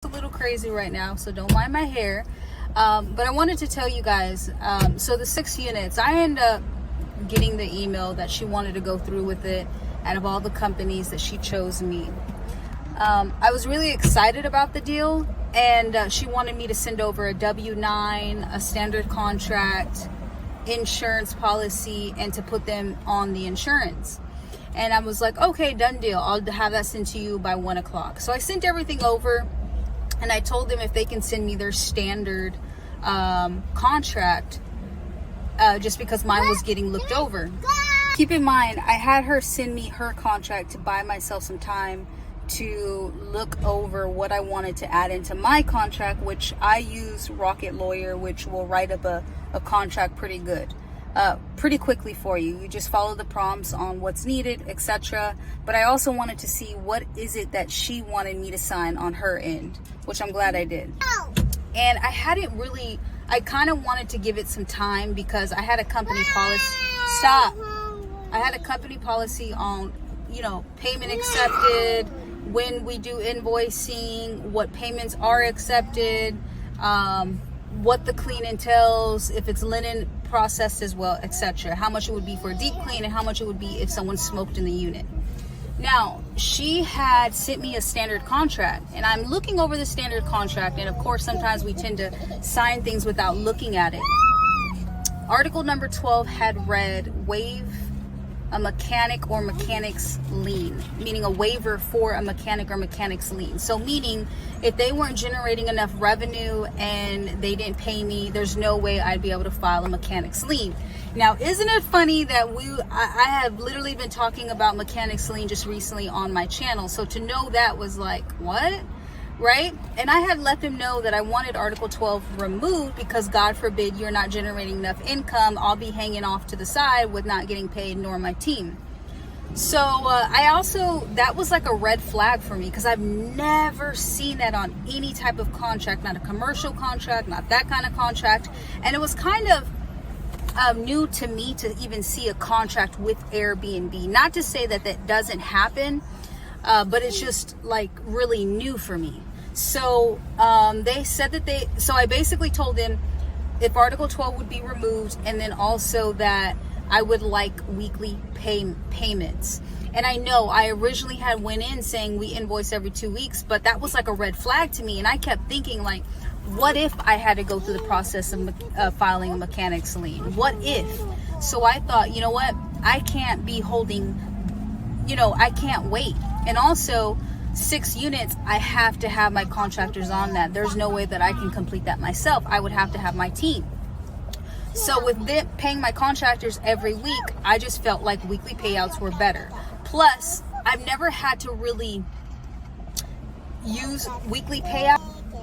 A little crazy right now, so don't mind my hair. But I wanted to tell you guys, so the 6 units, I ended up getting the email that she wanted to go through with it out of all the companies that she chose me. I was really excited about the deal, and she wanted me to send over a W-9, a standard contract, insurance policy, and to put them on the insurance. And I was like, okay, done deal. I'll have that sent to you by 1 o'clock. So I sent everything over. And I told them if they can send me their standard contract, just because mine was getting looked over. Keep in mind, I had her send me her contract to buy myself some time to look over what I wanted to add into my contract, which I use Rocket Lawyer, which will write up a contract pretty quickly for you. You just follow the prompts on what's needed, etc. But I also wanted to see what is it that she wanted me to sign on her end, which I'm glad I did. And I kind of wanted to give it some time because I had a company policy. Stop. I had a company policy on, payment accepted, when we do invoicing, what payments are accepted, what the clean entails, if it's linen processed as well, etc. How much it would be for a deep clean and how much it would be if someone smoked in the unit. Now, she had sent me a standard contract, and I'm looking over the standard contract, and of course sometimes we tend to sign things without looking at it. Article number 12 had read waive a mechanic or mechanics lien, meaning a waiver for a mechanic or mechanics lien. So meaning if they weren't generating enough revenue and they didn't pay me, there's no way I'd be able to file a mechanics lien. Now, isn't it funny that I have literally been talking about mechanics lien just recently on my channel. So to know that was like, what? Right? And I had let them know that I wanted Article 12 removed because God forbid you're not generating enough income. I'll be hanging off to the side with not getting paid, nor my team. So that was like a red flag for me because I've never seen that on any type of contract, not a commercial contract, not that kind of contract. And it was kind of new to me to even see a contract with Airbnb. Not to say that that doesn't happen, but it's just like really new for me. So they said that so I basically told them if Article 12 would be removed, and then also that I would like weekly payments. And I know I originally had went in saying we invoice every 2 weeks, but that was like a red flag to me. And I kept thinking, like, what if I had to go through the process of filing a mechanics lien? What if? So I thought, you know what? I can't be holding, I can't wait. And also 6 units, I have to have my contractors on that. There's no way that I can complete that myself. I would have to have my team. So with them paying my contractors every week, I just felt like weekly payouts were better. Plus, I've never had to really use weekly payout.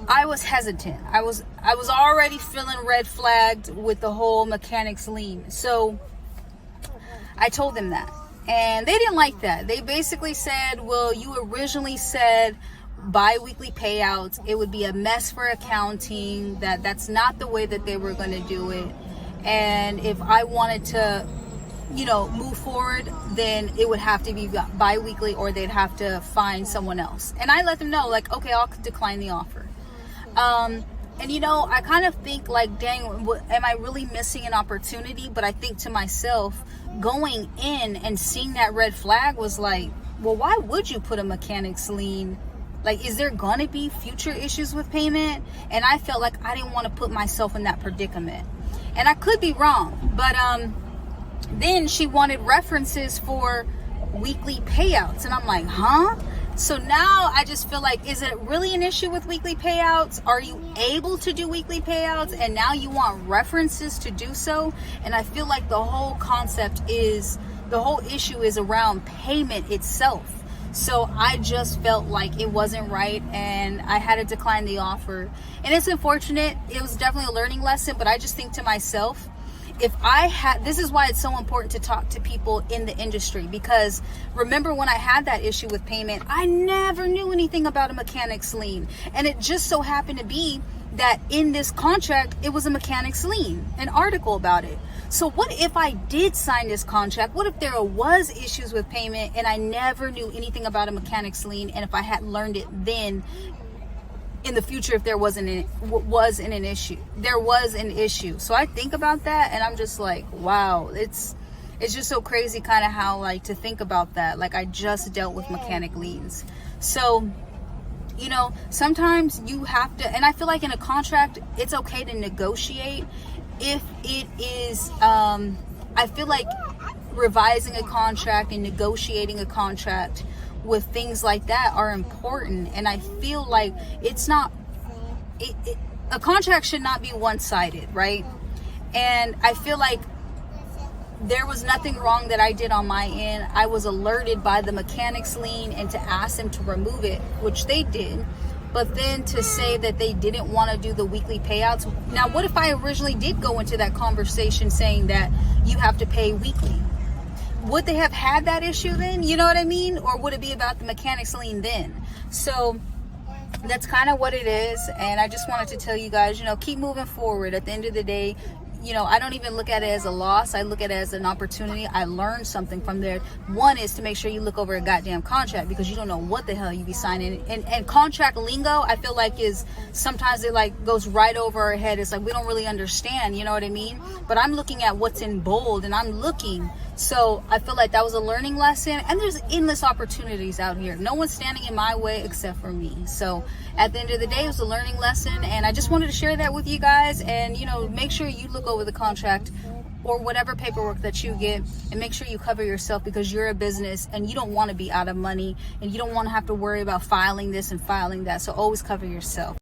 I was hesitant. I was already feeling red flagged with the whole mechanics lien. So I told them that. And they didn't like that. They basically said, well, you originally said bi-weekly payouts. It would be a mess for accounting. That's not the way that they were going to do it. And if I wanted to, move forward, then it would have to be bi-weekly or they'd have to find someone else. And I let them know, like, okay, I'll decline the offer. And I kind of think like, dang, am I really missing an opportunity? But I think to myself, going in and seeing that red flag was like, well, why would you put a mechanics lien? Like, is there going to be future issues with payment? And I felt like I didn't want to put myself in that predicament. And I could be wrong, but then she wanted references for weekly payouts. And I'm like, huh? So now I just feel like, is it really an issue with weekly payouts? Are you able to do weekly payouts? And now you want references to do so? And I feel like the whole issue is around payment itself. So I just felt like it wasn't right and I had to decline the offer. And it's unfortunate. It was definitely a learning lesson, but I just think to myself, this is why it's so important to talk to people in the industry, because remember when I had that issue with payment, I never knew anything about a mechanics lien. And it just so happened to be that in this contract, it was a mechanics lien, an article about it. So what if I did sign this contract? What if there was issues with payment and I never knew anything about a mechanics lien? And if I had learned it then, in the future if there wasn't an issue. So I think about that and I'm just like, wow, it's just so crazy kind of how, like, to think about that. Like, I just dealt with mechanic liens. So, you know, sometimes you have to, and I feel like in a contract, it's okay to negotiate if it is, I feel like revising a contract and negotiating a contract with things like that are important. And I feel like it's not, a contract should not be one-sided, right? And I feel like there was nothing wrong that I did on my end. I was alerted by the mechanic's lien and to ask them to remove it, which they did. But then to say that they didn't want to do the weekly payouts. Now, what if I originally did go into that conversation saying that you have to pay weekly? Would they have had that issue then? You know what I mean? Or would it be about the mechanic's lien then? So that's kind of what it is. And I just wanted to tell you guys, you know, keep moving forward. At the end of the day, you know, I don't even look at it as a loss. I look at it as an opportunity. I learned something from there. One is to make sure you look over a goddamn contract, because you don't know what the hell you be signing. And contract lingo, I feel like, is sometimes it like goes right over our head. It's like we don't really understand, you know what I mean? But I'm looking at what's in bold and I'm looking. So I feel like that was a learning lesson, and there's endless opportunities out here. No one's standing in my way except for me. So at the end of the day, it was a learning lesson, and I just wanted to share that with you guys. And, you know, make sure you look over the contract or whatever paperwork that you get, and make sure you cover yourself, because you're a business and you don't want to be out of money and you don't want to have to worry about filing this and filing that. So always cover yourself.